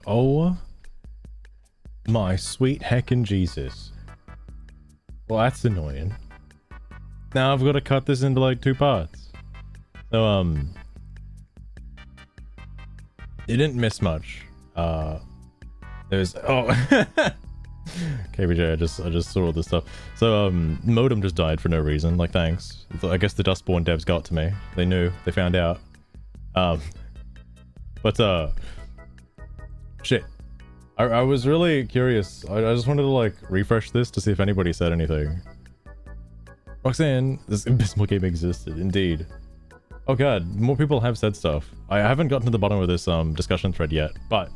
Oh my sweet heckin' Jesus. Well, that's annoying. Now I've got to cut this into like 2 parts. So, you didn't miss much. There's KBJ, I just saw all this stuff. So, modem just died for no reason. Like, thanks. I guess the Dustborn devs got to me. They knew. They found out. Shit. I was really curious. I just wanted to like refresh this to see if anybody said anything. Roxanne, this abysmal game existed, indeed. Oh god, more people have said stuff. I haven't gotten to the bottom of this discussion thread yet, but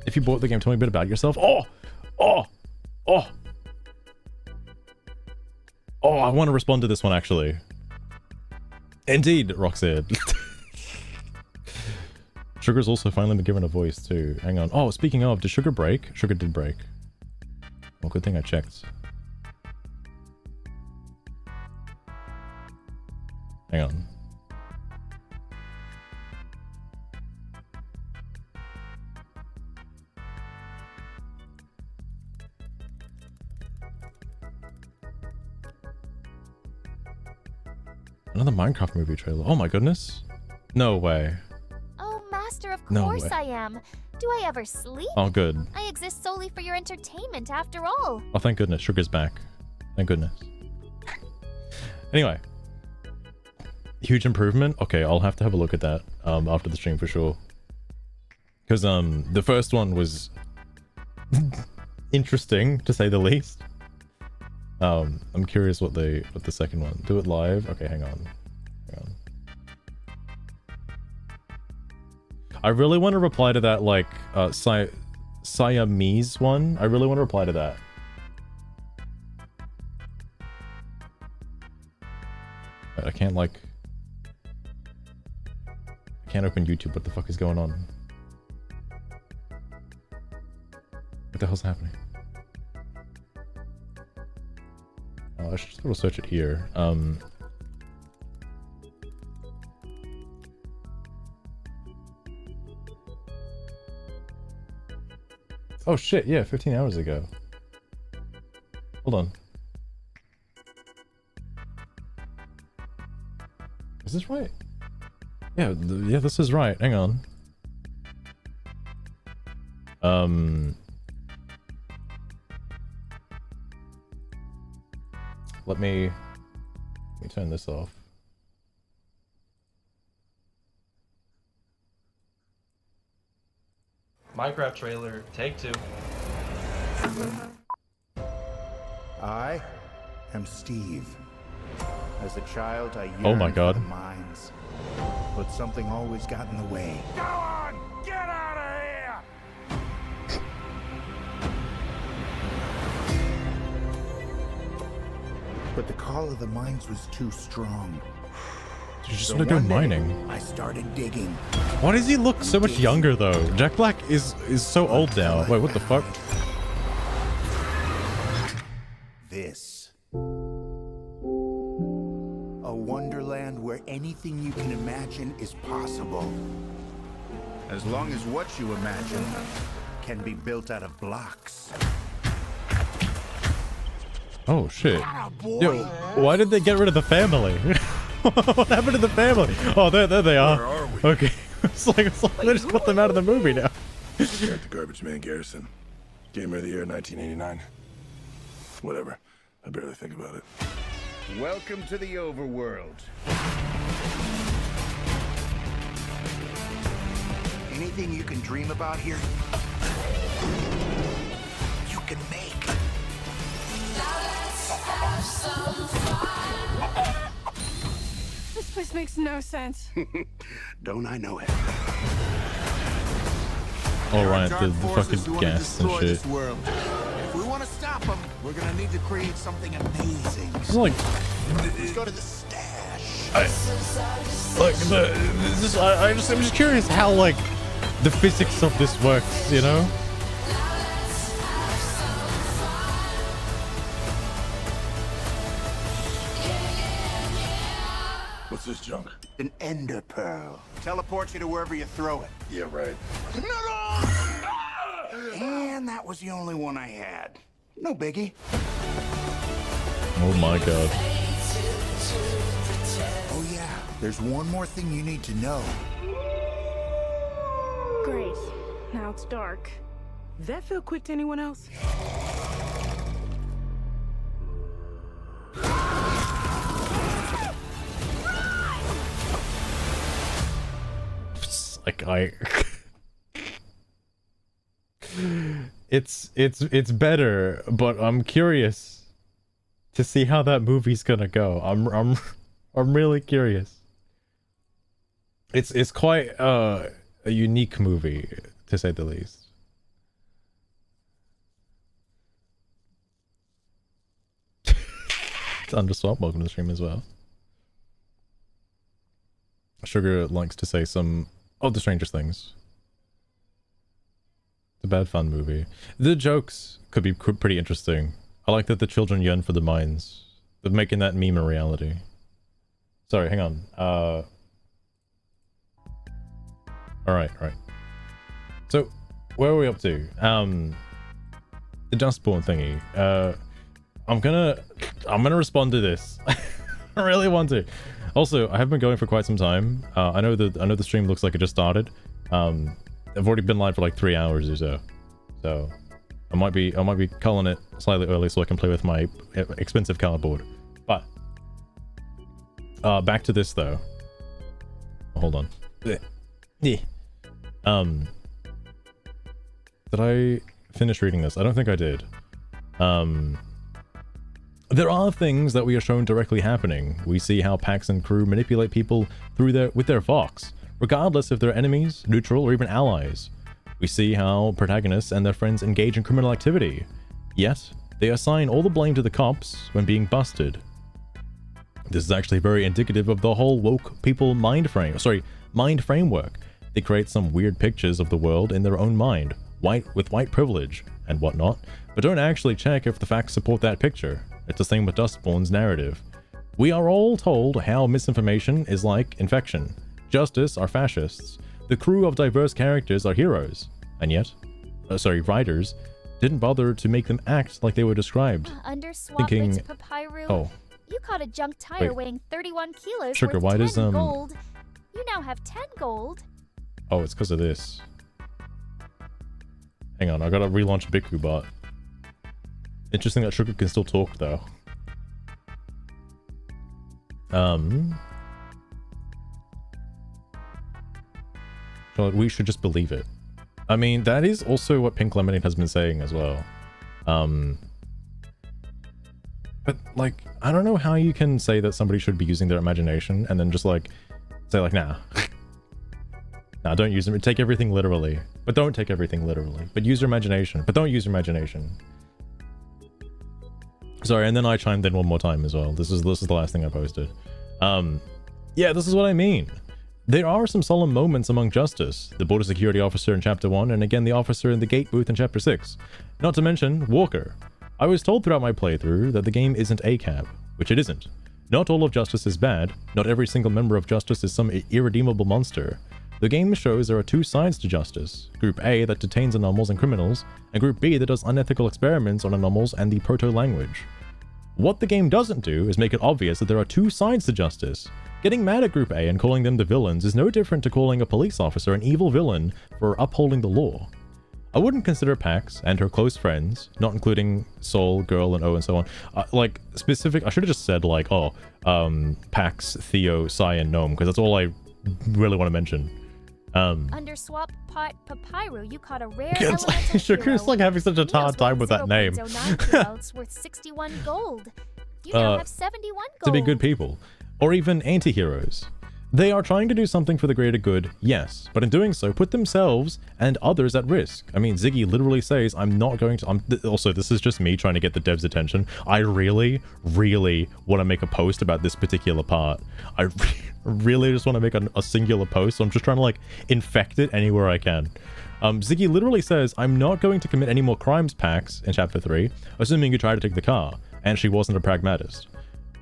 if you bought the game, tell me a bit about yourself. Oh, I want to respond to this one actually. Indeed, Roxanne. Sugar's also finally been given a voice too. Hang on. Oh, speaking of, did Sugar break? Sugar did break. Well, good thing I checked. Hang on. Another Minecraft movie trailer. Oh my goodness. No way. Oh, Master, of No course way. I am. Do I ever sleep? Oh, good. I exist solely for your entertainment, after all. Oh, thank goodness. Sugar's back. Thank goodness. Anyway. Huge improvement? Okay, I'll have to have a look at that after the stream for sure. Because the first one was interesting, to say the least. I'm curious what the second one. Do it live? Okay, hang on. I really want to reply to that, like, Siamese one. I really want to reply to that. But I can't, like... I can't open YouTube. What the fuck is going on? What the hell's happening? Oh, I should just go to search it here. Oh shit, yeah, 15 hours ago. Hold on. Is this right? Yeah, yeah, this is right. Hang on. Let me turn this off. Minecraft trailer, take 2. I am Steve. As a child, I yearned Oh my God. for the mines, but something always got in the way. Go on! Get out of here! But the call of the mines was too strong. You just So want to go one day, mining. I started digging. Why does he look so much younger though? Jack Black is so old now. Wait, what the fuck? This. A wonderland where anything you can imagine is possible. As long as what you imagine can be built out of blocks. Oh shit. Yo, why did they get rid of the family? What happened to the family? Oh, there they are. Where are we? Okay. it's like they just cut them out of the movie now. We're at the Garbage Man Garrison. Gamer of the Year 1989. Whatever. I barely think about it. Welcome to the overworld. Anything you can dream about here, you can make. This place makes no sense. Don't I know it? All right, the fucking gas and shit. This world. If we want to stop them, we're gonna need to create something amazing. It's like, Let's go to the stash. I'm just curious how like the physics of this works, you know? What's this junk? An ender pearl. Teleports you to wherever you throw it. Yeah, right. No! And that was the only one I had. No biggie. Oh my god. Oh yeah, there's one more thing you need to know. Great. Now it's dark. Did that feel quick to anyone else? Like it's better, but I'm curious to see how that movie's gonna go. I'm really curious. It's quite a unique movie, to say the least. It's Underswap, welcome to the stream as well. Sugar likes to say some of the strangest things. It's a bad fun movie. The jokes could be pretty interesting. I like that the children yearn for the mines. They're making that meme a reality. Sorry, hang on. Alright. So, where are we up to? The Dustborn thingy. I'm gonna respond to this. I really want to. Also, I have been going for quite some time. I know the stream looks like it just started. I've already been live for like 3 hours or so. So I might be calling it slightly early so I can play with my expensive cardboard. But back to this though. Hold on. Yeah. Did I finish reading this? I don't think I did. There are things that we are shown directly happening. We see how Pax and crew manipulate people with their Vox, regardless if they're enemies, neutral, or even allies. We see how protagonists and their friends engage in criminal activity. Yet, they assign all the blame to the cops when being busted. This is actually very indicative of the whole woke people mind framework. They create some weird pictures of the world in their own mind, with white privilege and whatnot, but don't actually check if the facts support that picture. It's the same with Dustborn's narrative. We are all told how misinformation is like infection. Justice are fascists. The crew of diverse characters are heroes. And yet, writers didn't bother to make them act like they were described. Underswap Thinking, Papyru. oh. You caught a junk tire Wait. weighing 31 kilos Sugar, worth why 10 does, gold. You now have 10 gold. Oh, it's because of this. Hang on, I gotta relaunch BikuBot. Interesting that Sugar can still talk though. We should just believe it. I mean, that is also what Pink Lemonade has been saying as well. But like, I don't know how you can say that somebody should be using their imagination and then just like say like, nah. Nah, don't use them. Take everything literally. But don't take everything literally. But use your imagination. But don't use your imagination. Sorry, and then I chimed in one more time as well. This is the last thing I posted. Yeah, this is what I mean. There are some solemn moments among Justice, the border security officer in Chapter 1, and again the officer in the gate booth in Chapter 6. Not to mention, Walker. I was told throughout my playthrough that the game isn't ACAB, which it isn't. Not all of Justice is bad, not every single member of Justice is some irredeemable monster. The game shows there are two sides to Justice, Group A that detains anomals and criminals, and Group B that does unethical experiments on anomals and the proto-language. What the game doesn't do is make it obvious that there are two sides to Justice. Getting mad at Group A and calling them the villains is no different to calling a police officer an evil villain for upholding the law. I wouldn't consider Pax and her close friends, not including Sol, Girl, and O and so on, like specific. I should have just said like, Pax, Theo, Sai, and Gnome, because that's all I really want to mention. Underswap Papyru, you caught a rare It's like, elemental Sugar's hero. like having such a hard time with that name. 0.09 kilos worth 61 gold. You now have 71 gold. To be good people, or even anti-heroes. They are trying to do something for the greater good, yes, but in doing so, put themselves and others at risk. I mean, Ziggy literally says, I'm not going to... also, this is just me trying to get the devs' attention. I really, really want to make a post about this particular part. I really just want to make a singular post, so I'm just trying to, like, infect it anywhere I can. Ziggy literally says, I'm not going to commit any more crimes, Pax, in Chapter 3, assuming you try to take the car, and she wasn't a pragmatist.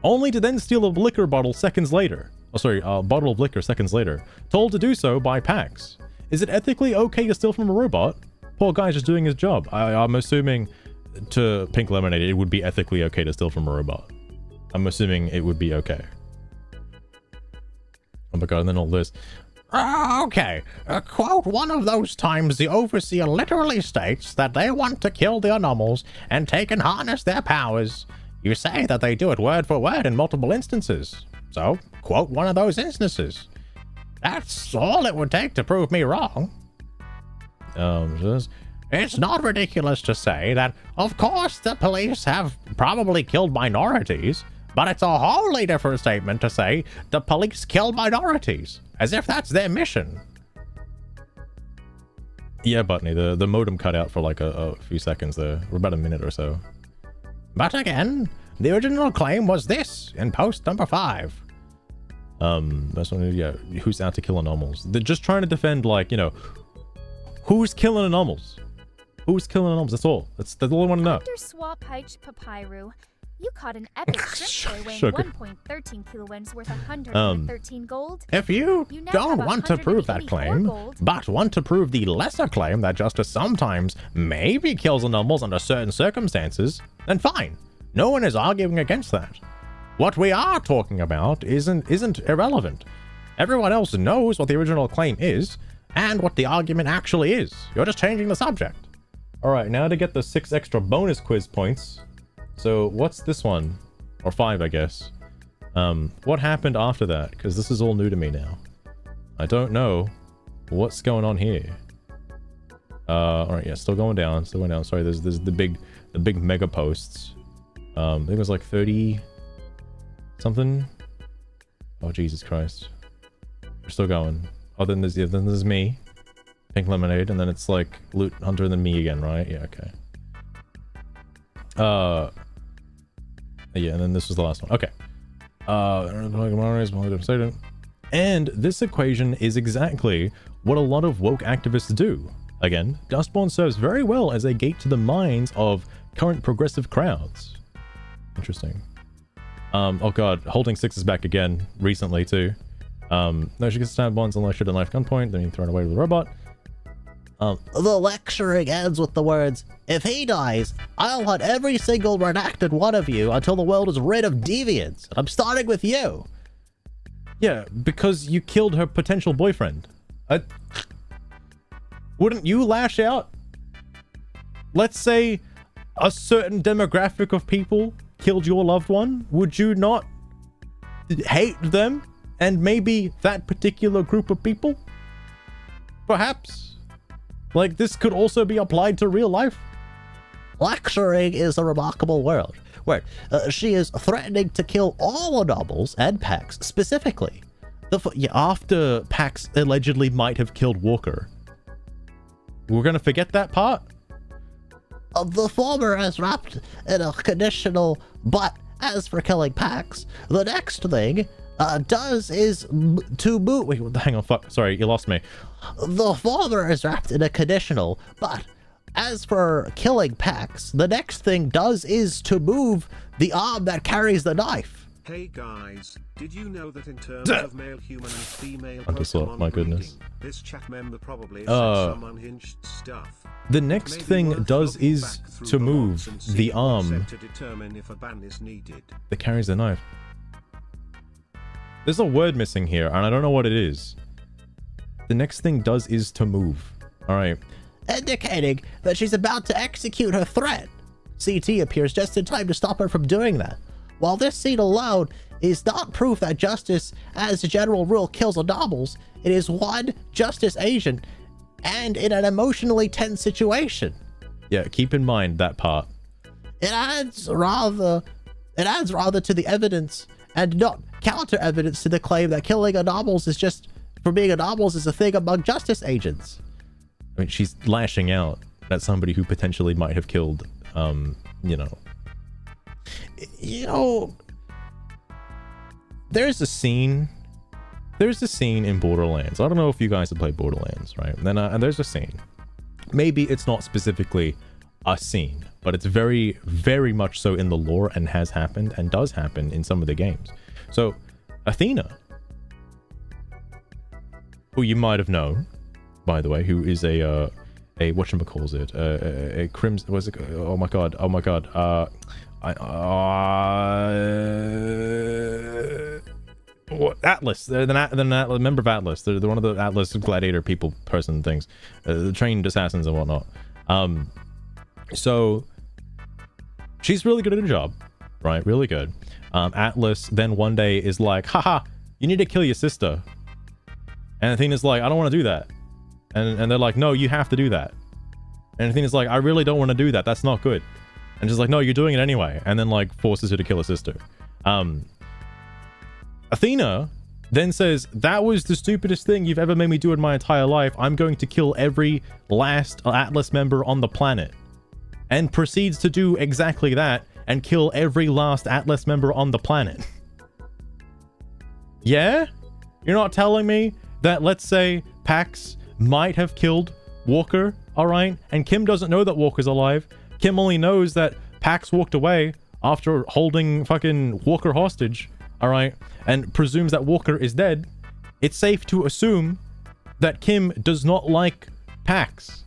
Only to then steal a liquor bottle seconds later. A bottle of liquor seconds later, told to do so by Pax. Is it ethically okay to steal from a robot? poor guy's just doing his job. I'm assuming to Pink Lemonade, it would be ethically okay to steal from a robot. I'm assuming it would be okay. Oh my god, and then all this. Okay, quote, one of those times the overseer literally states that they want to kill the anomals and take and harness their powers. You say that they do it word for word in multiple instances. So, quote one of those instances. That's all it would take to prove me wrong. It's not ridiculous to say that, of course, the police have probably killed minorities, but it's a wholly different statement to say the police kill minorities, as if that's their mission. Yeah, Butney, the modem cut out for like a few seconds there, or about a minute or so. But again, the original claim was this in post number 5. That's one, yeah, who's out to kill anomals? They're just trying to defend, like, you know, who's killing anomals? Who's killing anomals? That's all. That's all I want to know. After swap Peich Papyru, you caught an epic shrimp weighing Sugar. 1.13 kilowins worth 113 gold. If you now don't have want to prove that 184 claim, gold. but want to prove the lesser claim that justice sometimes maybe kills anomals under certain circumstances, then fine. No one is arguing against that. What we are talking about isn't irrelevant. Everyone else knows what the original claim is and what the argument actually is. You're just changing the subject. All right, now to get the 6 extra bonus quiz points. So what's this one? Or 5, I guess. What happened after that? Because this is all new to me now. I don't know what's going on here. All right, yeah, still going down. Sorry, there's the big mega posts. I think it was like 30 something. Oh, Jesus Christ. We're still going. Oh, then there's me. Pink Lemonade, and then it's like Loot Hunter and then me again, right? Yeah, okay. Yeah, and then this was the last one. Okay. And this equation is exactly what a lot of woke activists do. Again, Dustborn serves very well as a gate to the minds of current progressive crowds. Interesting. Oh god, holding 6 is back again, recently too. No, she gets stabbed once unless she had a knife gunpoint, then you throw it away with the robot. The lecturing ends with the words, "If he dies, I'll hunt every single redacted one of you until the world is rid of deviants. And I'm starting with you." Yeah, because you killed her potential boyfriend. Wouldn't you lash out? Let's say a certain demographic of people killed your loved one. Would you not hate them and maybe that particular group of people? Perhaps. Like, this could also be applied to real life. Lecturing is a remarkable word. She is threatening to kill all anomals and Pax specifically. After Pax allegedly might have killed Walker. We're gonna forget that part? The former is wrapped in a conditional, but as for killing Pax, the next thing does is to move. Wait, hang on, fuck. Sorry, you lost me. The former is wrapped in a conditional, but as for killing Pax, the next thing does is to move the arm that carries the knife. Hey guys, did you know that in terms of male human and female Pokemon my goodness. breeding, this chat member probably said some unhinged stuff? The next Maybe thing worth does looking is back through to the move logs and see the what's said arm to determine if a ban is needed. that carries the knife. There's a word missing here, and I don't know what it is. The next thing does is to move. Alright. Indicating that she's about to execute her threat. CT appears just in time to stop her from doing that. While this scene alone is not proof that justice, as a general rule, kills anomals, it is one justice agent, and in an emotionally tense situation. Yeah, keep in mind that part. It adds rather to the evidence and not counter evidence to the claim that killing anomals is just, for being anomals, is a thing among justice agents. I mean, she's lashing out at somebody who potentially might have killed, you know. You know, there's a scene in Borderlands. I don't know if you guys have played Borderlands, right? And there's a scene. Maybe it's not specifically a scene, but it's very, very much so in the lore and has happened and does happen in some of the games. So, Athena, who you might have known, by the way, who is a whatchamacallit, a crimson, was it, oh my god, what, Atlas, they're the member of Atlas, they're one of the Atlas gladiator people, person things, the trained assassins and whatnot. So she's really good at her job, right? Really good. Atlas then one day is like, haha, you need to kill your sister. And Athena's like, I don't want to do that. And they're like, no, you have to do that. And Athena's like, I really don't want to do that. That's not good. And she's like, no, you're doing it anyway. And then like forces her to kill her sister. Athena then says, that was the stupidest thing you've ever made me do in my entire life. I'm going to kill every last Atlas member on the planet. And proceeds to do exactly that and kill every last Atlas member on the planet. Yeah? You're not telling me that, let's say, Pax might have killed Walker, alright? And Kim doesn't know that Walker's alive. Kim only knows that Pax walked away after holding fucking Walker hostage, alright? And presumes that Walker is dead. It's safe to assume that Kim does not like Pax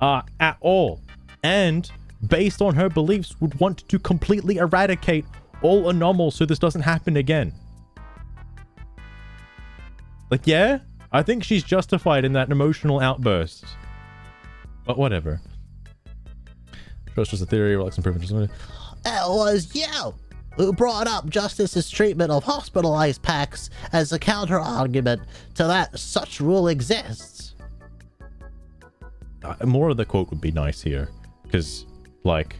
at all. And based on her beliefs, would want to completely eradicate all anomalies so this doesn't happen again. Like, yeah, I think she's justified in that emotional outburst. But whatever. Trust was a theory, relax improvement. It was you who brought up Justice's treatment of hospitalized Pax as a counter-argument to that such rule exists. More of the quote would be nice here. Because, like,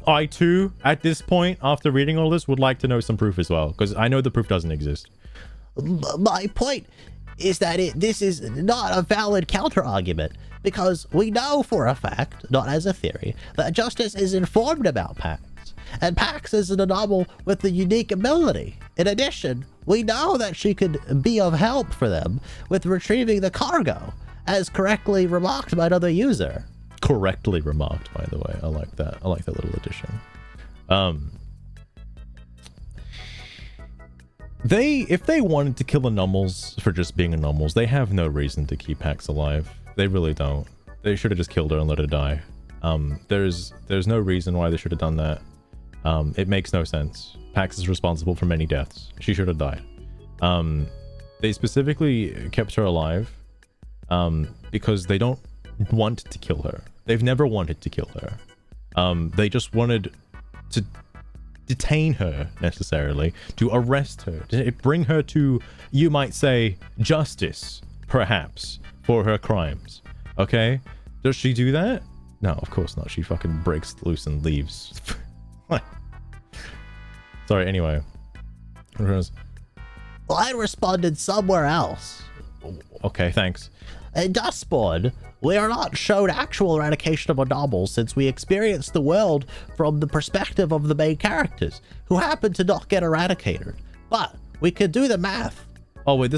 I too, at this point, after reading all this, would like to know some proof as well. Because I know the proof doesn't exist. My point is that this is not a valid counter-argument. Because we know for a fact, not as a theory, that Justice is informed about Pax. And Pax is an anomaly with a unique ability. In addition, we know that she could be of help for them with retrieving the cargo, as correctly remarked by another user. Correctly remarked, by the way. I like that. I like that little addition. If they wanted to kill anomalies for just being anomalies, they have no reason to keep Pax alive. They really don't. They should have just killed her and let her die. There's no reason why they should have done that. It makes no sense. Pax is responsible for many deaths. She should have died. They specifically kept her alive because they don't want to kill her. They've never wanted to kill her. They just wanted to detain her, necessarily, to arrest her, to bring her to, you might say, justice, perhaps, for her crimes. Okay? Does she do that? No, of course not. She fucking breaks loose and leaves. Sorry, anyway. Well, I responded somewhere else. Okay, thanks. In Dustborn, we are not shown actual eradication of anomalies since we experience the world from the perspective of the main characters, who happen to not get eradicated. But we could do the math. Oh, wait,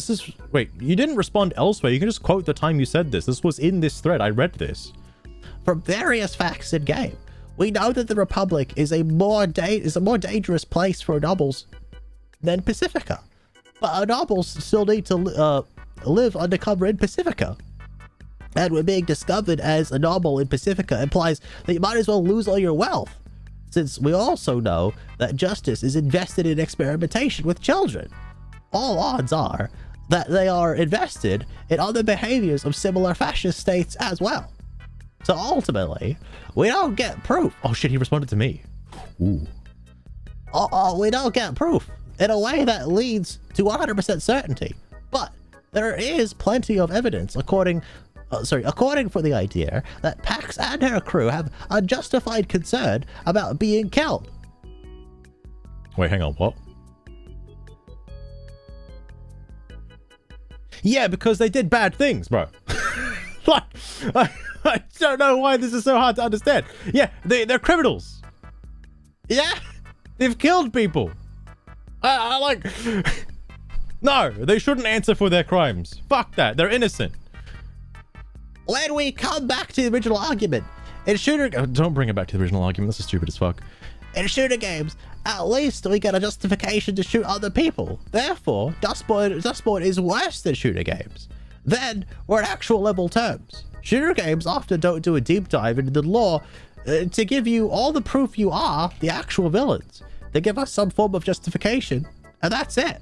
wait, you didn't respond elsewhere. You can just quote the time you said this. This was in this thread. I read this. From various facts in game, we know that the Republic is a more dangerous place for anomalies than Pacifica. But anomalies still need to live undercover in Pacifica. And when being discovered as a novel in Pacifica implies that you might as well lose all your wealth, since we also know that Justice is invested in experimentation with children. All odds are that they are invested in other behaviors of similar fascist states as well. So ultimately, we don't get proof. Oh shit, he responded to me. Ooh. We don't get proof in a way that leads to 100% certainty. But there is plenty of evidence according for the idea that Pax and her crew have a justified concern about being killed. Wait, hang on, what? Yeah, because they did bad things, bro. Like, I don't know why this is so hard to understand. Yeah, they're criminals. Yeah, they've killed people. No, they shouldn't answer for their crimes. Fuck that, they're innocent. When we come back to the original argument, in shooter... Don't bring it back to the original argument, this is stupid as fuck. In shooter games, at least we get a justification to shoot other people. Therefore, Dustborn is worse than shooter games. Then we're at actual level terms. Shooter games often don't do a deep dive into the lore to give you all the proof you are the actual villains. They give us some form of justification, and that's it.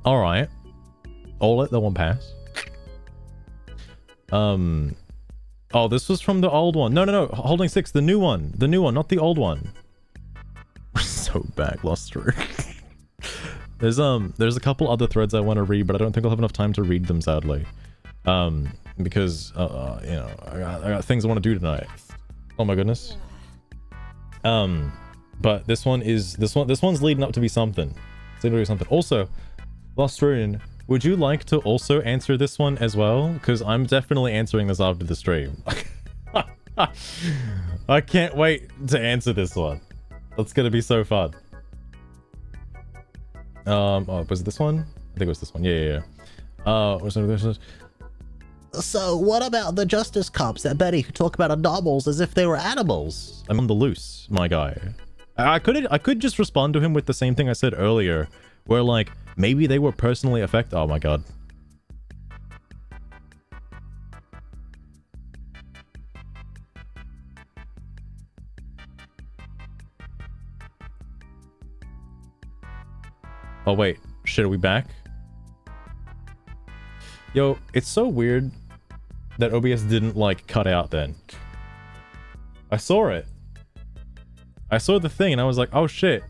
Alright. I'll let that one pass. Oh, this was from the old one. No. Holding 6, the new one. The new one, not the old one. We're so back, lost through. There's a couple other threads I want to read, but I don't think I'll have enough time to read them, sadly. Because, you know, I got things I want to do tonight. Oh my goodness. But this one's leading up to be something. It's leading up to be something. Also, Lost Rune, would you like to also answer this one as well? Because I'm definitely answering this after the stream. I can't wait to answer this one. That's gonna be so fun. Oh, was it this one? I think it was this one. Yeah. So what about the Justice Cops that Betty could talk about anomals as if they were animals? I'm on the loose, my guy. I could just respond to him with the same thing I said earlier, where like maybe they were personally affected. Oh my god. Oh wait, shit, are we back? Yo, it's so weird that OBS didn't like cut out then. I saw it. I saw the thing and I was like, oh shit.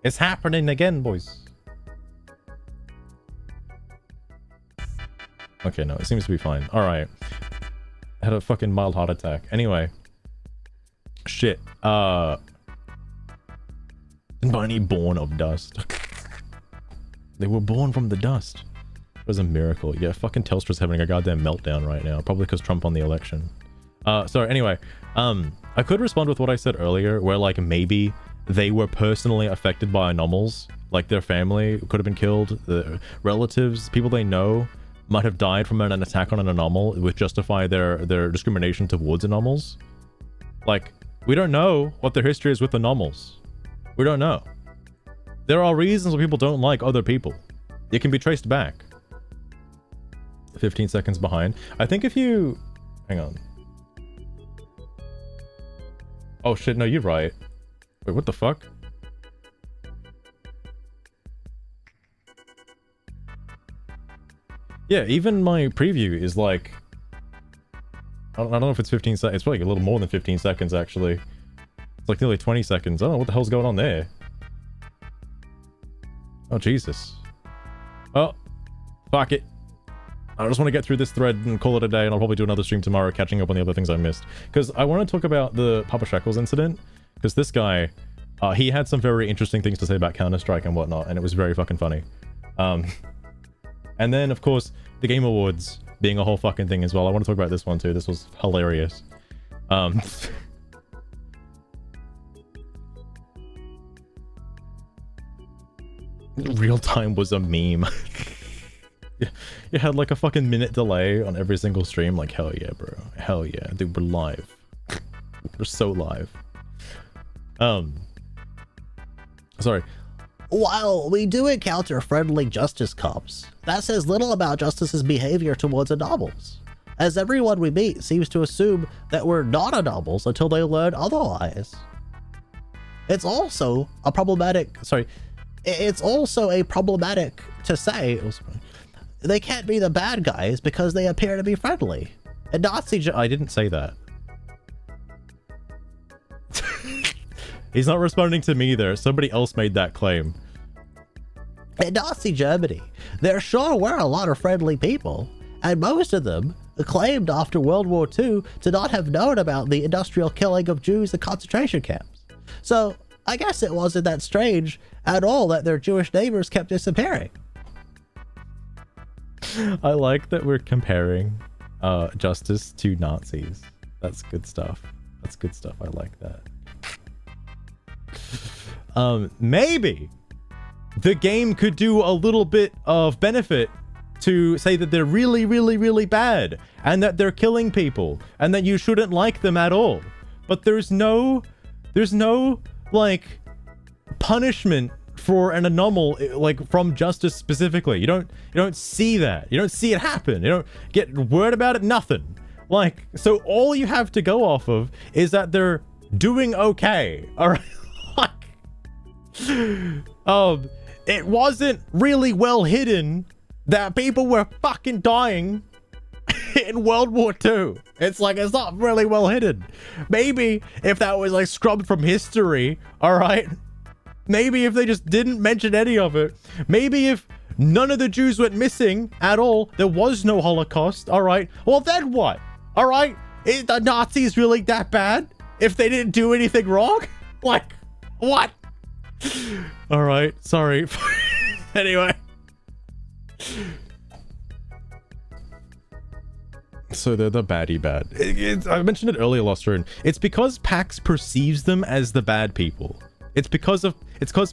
It's happening again, boys. Okay, no, it seems to be fine. Alright. I had a fucking mild heart attack. Anyway. Shit. Bunny born of dust. They were born from the dust. It was a miracle. Yeah, fucking Telstra's having a goddamn meltdown right now. Probably because Trump won the election. Sorry, anyway. I could respond with what I said earlier, where like maybe they were personally affected by anomals. Like their family could have been killed. The relatives, people they know, might have died from an attack on an anomal, which justify their discrimination towards anomals. Like, we don't know what their history is with anomals. We don't know. There are reasons why people don't like other people. It can be traced back. 15 seconds behind. I think if you... Hang on. Oh shit, no, you're right. Wait, what the fuck? Yeah, even my preview is like... I don't know if it's 15 seconds. It's probably a little more than 15 seconds, actually. It's like nearly 20 seconds. I don't know what the hell's going on there. Oh, Jesus. Oh, fuck it. I just want to get through this thread and call it a day, and I'll probably do another stream tomorrow catching up on the other things I missed. Because I want to talk about the Papa Shekels incident, because this guy, he had some very interesting things to say about Counter-Strike and whatnot, and it was very fucking funny. And then, of course, the Game Awards being a whole fucking thing as well. I want to talk about this one too. This was hilarious. Real time was a meme. You had like a fucking minute delay on every single stream. Like, hell yeah, bro. Hell yeah. Dude, we're live. We're so live. Sorry. While we do encounter friendly Justice Cops, that says little about Justice's behavior towards anomals, as everyone we meet seems to assume that we're not anomals until they learn otherwise. It's also a problematic to say they can't be the bad guys because they appear to be friendly. And I didn't say that. He's not responding to me there. Somebody else made that claim. In Nazi Germany, there sure were a lot of friendly people, and most of them claimed after World War II to not have known about the industrial killing of Jews in concentration camps. So I guess it wasn't that strange at all that their Jewish neighbors kept disappearing. I like that we're comparing justice to Nazis. That's good stuff. That's good stuff. I like that. Maybe the game could do a little bit of benefit to say that they're really, really, really bad and that they're killing people and that you shouldn't like them at all. But there's no like punishment for an anomaly, like from justice specifically. You don't see that. You don't see it happen. You don't get word about it. Nothing. Like, so all you have to go off of is that they're doing okay. All right. It wasn't really well hidden that people were fucking dying in World War II. It's like, it's not really well hidden. Maybe if that was like scrubbed from history, all right? Maybe if they just didn't mention any of it. Maybe if none of the Jews went missing at all, there was no Holocaust, all right? Well, then what? All right? Is the Nazis really that bad if they didn't do anything wrong? Like, what? All right, sorry. Anyway. So they're the baddie bad. I mentioned it earlier, Lost Rune. It's because Pax perceives them as the bad people. It's because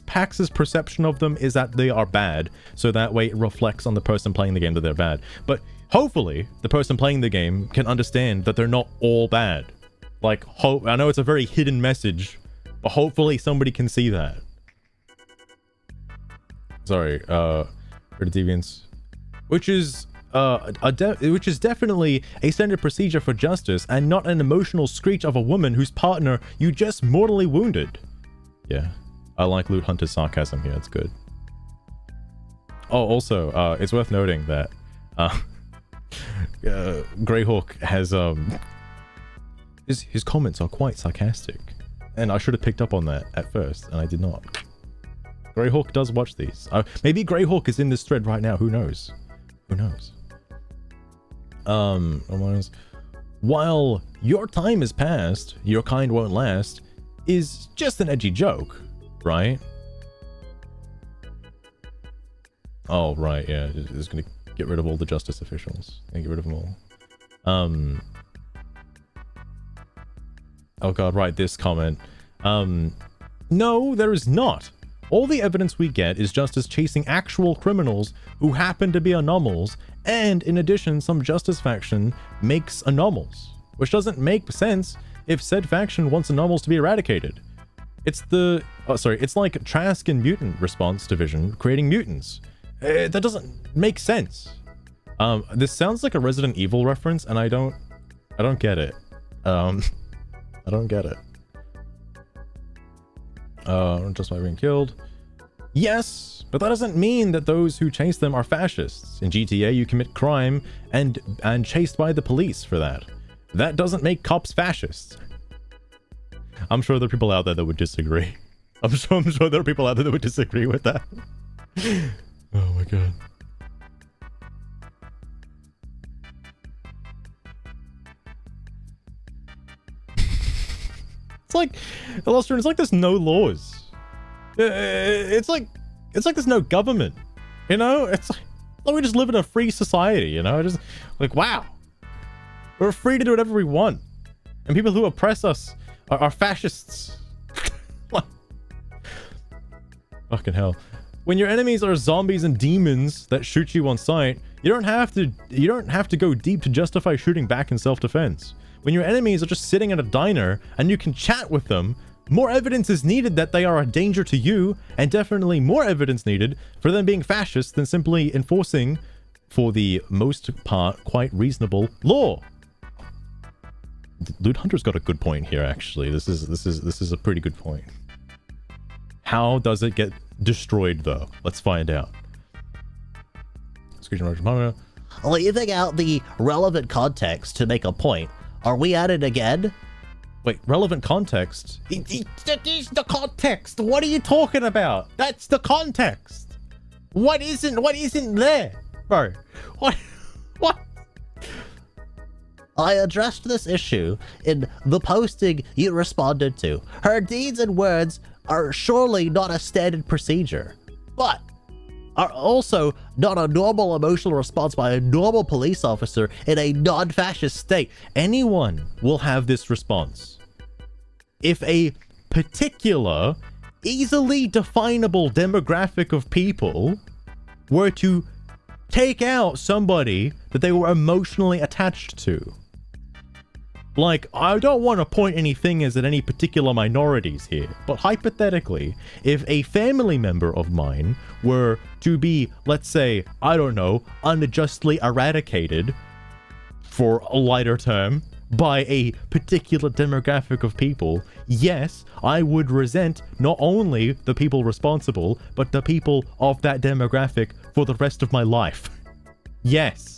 Pax's perception of them is that they are bad, so that way it reflects on the person playing the game that they're bad. But hopefully, the person playing the game can understand that they're not all bad. Like, I know it's a very hidden message, but hopefully somebody can see that. Sorry, Deviants. Which is definitely a standard procedure for justice and not an emotional screech of a woman whose partner you just mortally wounded. Yeah, I like Loot Hunter's sarcasm here, it's good. Oh, also, it's worth noting that Greyhawk has his comments are quite sarcastic, and I should have picked up on that at first, and I did not. Greyhawk does watch these. Maybe Greyhawk is in this thread right now. Who knows? Who knows? While your time is past, your kind won't last, is just an edgy joke, right? Oh, right, yeah. It's gonna get rid of all the justice officials. Get rid of them all. Oh god, right, this comment. No, there is not. All the evidence we get is justice chasing actual criminals who happen to be anomals, and in addition, some justice faction makes anomals, which doesn't make sense if said faction wants anomals to be eradicated. It's it's like Trask and Mutant Response Division creating mutants. That doesn't make sense. This sounds like a Resident Evil reference, and I don't get it. I don't get it. Just by being killed. Yes, but that doesn't mean that those who chase them are fascists. In GTA, you commit crime and chased by the police for that. That doesn't make cops fascists. I'm sure there are people out there that would disagree. I'm sure there are people out there that would disagree with that. Oh my god. It's like, Illustration, it's like there's no laws. It's like there's no government. You know? It's like we just live in a free society, you know? Just like, wow. We're free to do whatever we want. And people who oppress us are fascists. Fucking hell. When your enemies are zombies and demons that shoot you on sight, you don't have to go deep to justify shooting back in self-defense. When your enemies are just sitting at a diner and you can chat with them, more evidence is needed that they are a danger to you, and definitely more evidence needed for them being fascists than simply enforcing, for the most part, quite reasonable law. Loot Hunter's got a good point here, actually. This is a pretty good point. How does it get destroyed, though? Let's find out. Leaving out the relevant context to make a point. Are we at it again? Wait, relevant context? That is the context. What are you talking about? That's the context. What isn't there, bro? What? I addressed this issue in the posting you responded to. Her deeds and words are surely not a standard procedure, but are also not a normal emotional response by a normal police officer in a non-fascist state. Anyone will have this response. If a particular, easily definable demographic of people were to take out somebody that they were emotionally attached to, Like, I don't want to point any fingers at any particular minorities here, but hypothetically, if a family member of mine were to be, let's say, I don't know, unjustly eradicated, for a lighter term, by a particular demographic of people, yes, I would resent not only the people responsible, but the people of that demographic for the rest of my life. Yes.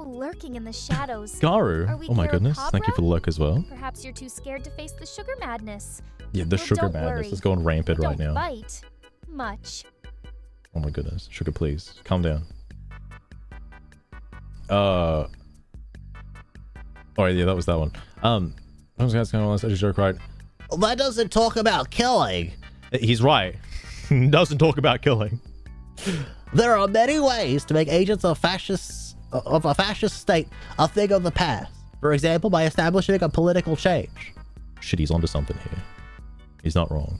Lurking in the shadows. Garu, oh my goodness, thank you for the look as well. Perhaps you're too scared to face the sugar madness. Yeah, the sugar madness is going rampant right now. Don't bite much. Oh my goodness, sugar, please calm down. Oh yeah, that was that one. I was kind of a joke, right? That doesn't talk about killing. He's right. Doesn't talk about killing. There are many ways to make agents of a fascist state a thing of the past. For example, by establishing a political change. Shit, he's onto something here. He's not wrong.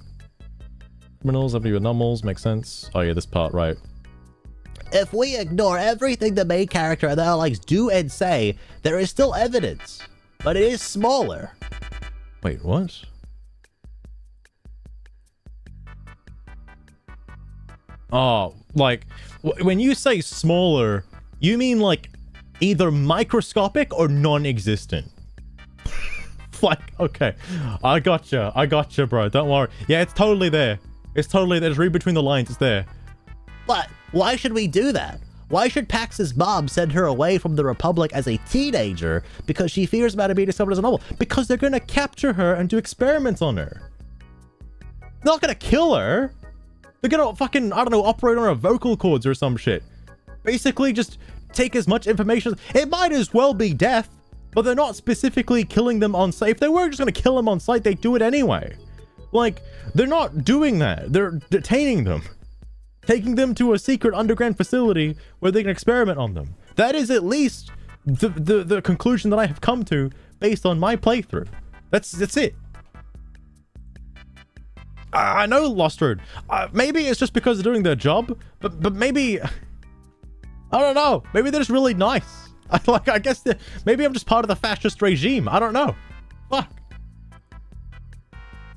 Criminals have to be animals, makes sense. Oh yeah, this part, right. If we ignore everything the main character and their allies do and say, there is still evidence, but it is smaller. Wait, what? Oh, like, when you say smaller, you mean like either microscopic or non-existent? Like, okay, I gotcha, bro. Don't worry. Yeah, it's totally there. It's totally there. Just read between the lines. It's there. But why should we do that? Why should Pax's mom send her away from the Republic as a teenager because she fears about being discovered as a novel? Because they're gonna capture her and do experiments on her. They're not gonna kill her. They're gonna fucking, I don't know, operate on her vocal cords or some shit. Basically, just take as much information. It might as well be death, but they're not specifically killing them on site. If they were just going to kill them on site, they'd do it anyway. Like, they're not doing that. They're detaining them, taking them to a secret underground facility where they can experiment on them. That is at least the conclusion that I have come to based on my playthrough. That's it. I know, Lost Road. Maybe it's just because they're doing their job, but maybe... I don't know. Maybe they're just really nice. I guess maybe I'm just part of the fascist regime. I don't know. Fuck.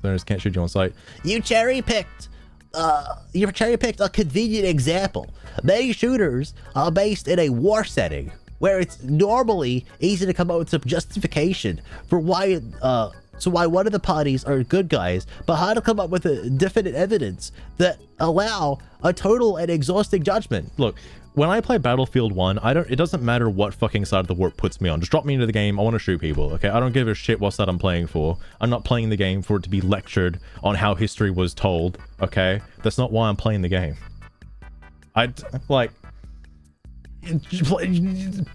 They just can't shoot you on sight. You cherry picked a convenient example. Many shooters are based in a war setting where it's normally easy to come up with some justification for why one of the parties are good guys, but how to come up with a definite evidence that allow a total and exhausting judgment. Look, when I play Battlefield 1, it doesn't matter what fucking side of the war puts me on. Just drop me into the game. I want to shoot people, okay? I don't give a shit what side I'm playing for. I'm not playing the game for it to be lectured on how history was told, okay? That's not why I'm playing the game.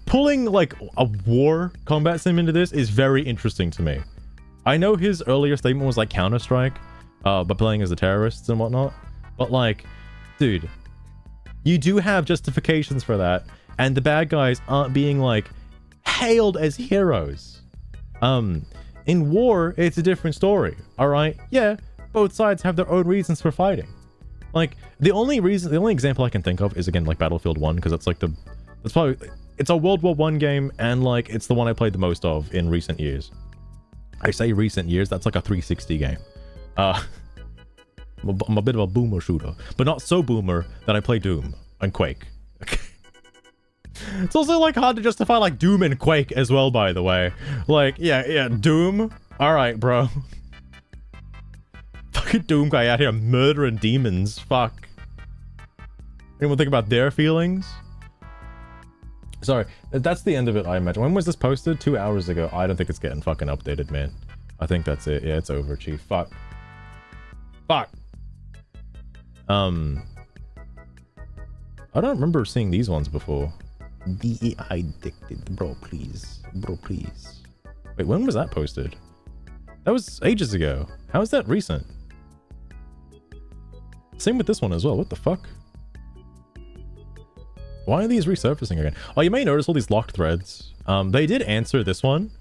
Pulling, like, a war combat sim into this is very interesting to me. I know his earlier statement was, like, Counter-Strike, by playing as the terrorists and whatnot, but, like, dude... You do have justifications for that, and the bad guys aren't being, like, hailed as heroes. In war, it's a different story, alright? Yeah, both sides have their own reasons for fighting. Like, the only example I can think of is, again, like, Battlefield 1, because it's, like, it's a World War I game, and, like, it's the one I played the most of in recent years. I say recent years, that's, like, a 360 game. I'm a bit of a boomer shooter, but not so boomer that I play Doom and Quake. It's also, like, hard to justify, like, Doom and Quake as well, by the way. Like, yeah, Doom? Alright, bro. Fucking Doom guy out here murdering demons. Fuck. Anyone think about their feelings? Sorry, that's the end of it, I imagine. When was this posted? 2 hours ago. I don't think it's getting fucking updated, man. I think that's it. Yeah, it's over, Chief. Fuck. I don't remember seeing these ones before. DEI addicted. Bro, please. Wait, when was that posted? That was ages ago. How is that recent? Same with this one as well. What the fuck? Why are these resurfacing again? Oh, you may notice all these locked threads. They did answer this one.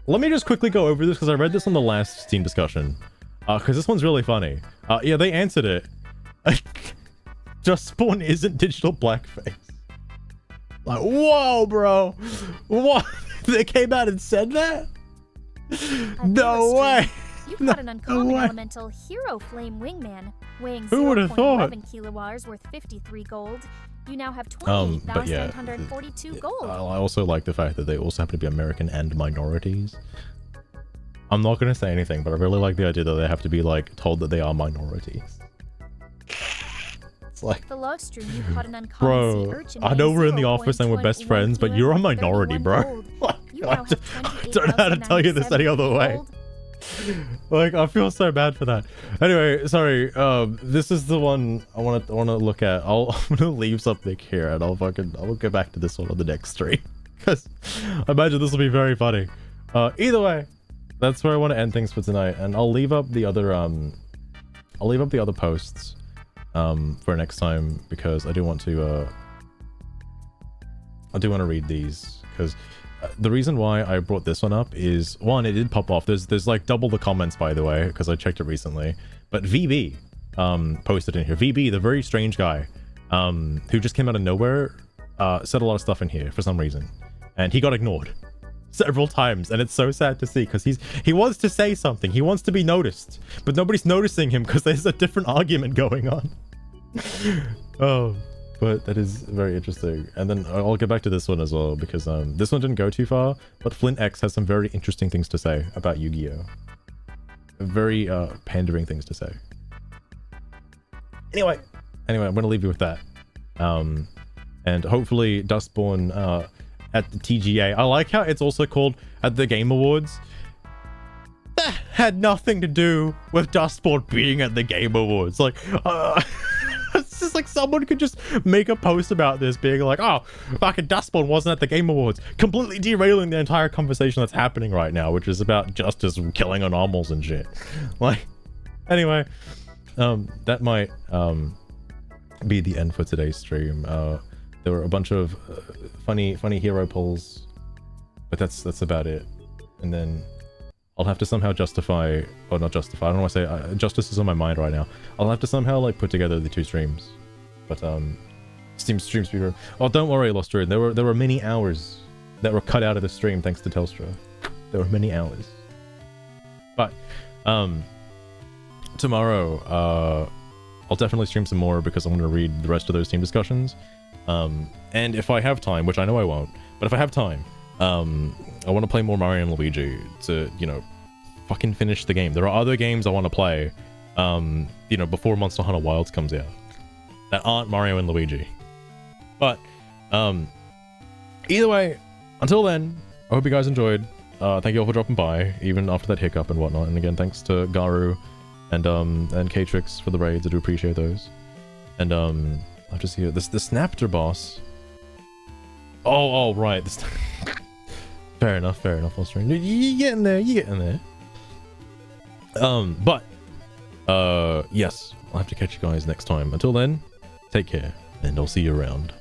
Let me just quickly go over this because I read this on the last Steam discussion. Because this one's really funny. Yeah, they answered it. Dustborn isn't digital blackface. Like, whoa, bro. What? They came out and said that? I've No illustrated. way. You caught an uncommon way. elemental hero flame wingman, weighing Who would've 0.11 kilowars worth 53 gold. You now have But yeah, 28,742 gold. I also like the fact that they also happen to be American and minorities. I'm not gonna say anything, but I really like the idea that they have to be like told that they are minorities. It's like, The log stream, you caught an uncommon sea bro, urchin I know weighing we're in the office and we're best 0.21 friends, but you're a kilo, minority, 31 bro. gold. Like, You now have I don't know how to tell you this any other way. 28,097 gold. Like, I feel so bad for that. Anyway, sorry. This is the one I want to look at. I'm gonna leave something here, and I'll go back to this one on the next stream, because I imagine this will be very funny. Either way, that's where I want to end things for tonight, and I'll leave up the other posts for next time, because I do want to read these, because the reason why I brought this one up is, one, it did pop off. There's like double the comments, by the way, because I checked it recently. But VB posted in here. VB, the very strange guy, who just came out of nowhere, said a lot of stuff in here for some reason, and he got ignored several times, and it's so sad to see, because he wants to say something, he wants to be noticed, but nobody's noticing him because there's a different argument going on. Oh, but that is very interesting. And then I'll get back to this one as well, because this one didn't go too far, but Flint X has some very interesting things to say about Yu-Gi-Oh! Very pandering things to say. Anyway, I'm gonna leave you with that. And hopefully Dustborn at the TGA. I like how it's also called at the Game Awards. That had nothing to do with Dustborn being at the Game Awards. Like, it's just like someone could just make a post about this being like, oh, fucking Dustborn wasn't at the Game Awards, completely derailing the entire conversation that's happening right now, which is about justice and killing animals and shit. Like, anyway, that might be the end for today's stream. There were a bunch of funny hero polls, but that's about it. And then I'll have to somehow justify, or not justify, I don't want to say, justice is on my mind right now. I'll have to somehow like put together the two streams. But stream speedrun. Oh, don't worry, Lost Druid. There were many hours that were cut out of the stream thanks to Telstra. There were many hours. But tomorrow I'll definitely stream some more, because I'm going to read the rest of those team discussions. And if I have time, which I know I won't, but if I have time, I want to play more Mario and Luigi to, you know, fucking finish the game. There are other games I want to play, you know, before Monster Hunter Wilds comes out that aren't Mario and Luigi. But either way, until then, I hope you guys enjoyed. Thank you all for dropping by, even after that hiccup and whatnot. And again, thanks to Garu and Katrix for the raids. I do appreciate those. And I'll just hear this. The Snapter boss. Oh, right. This. Fair enough. I'll stream. You getting there? But yes, I'll have to catch you guys next time. Until then, take care, and I'll see you around.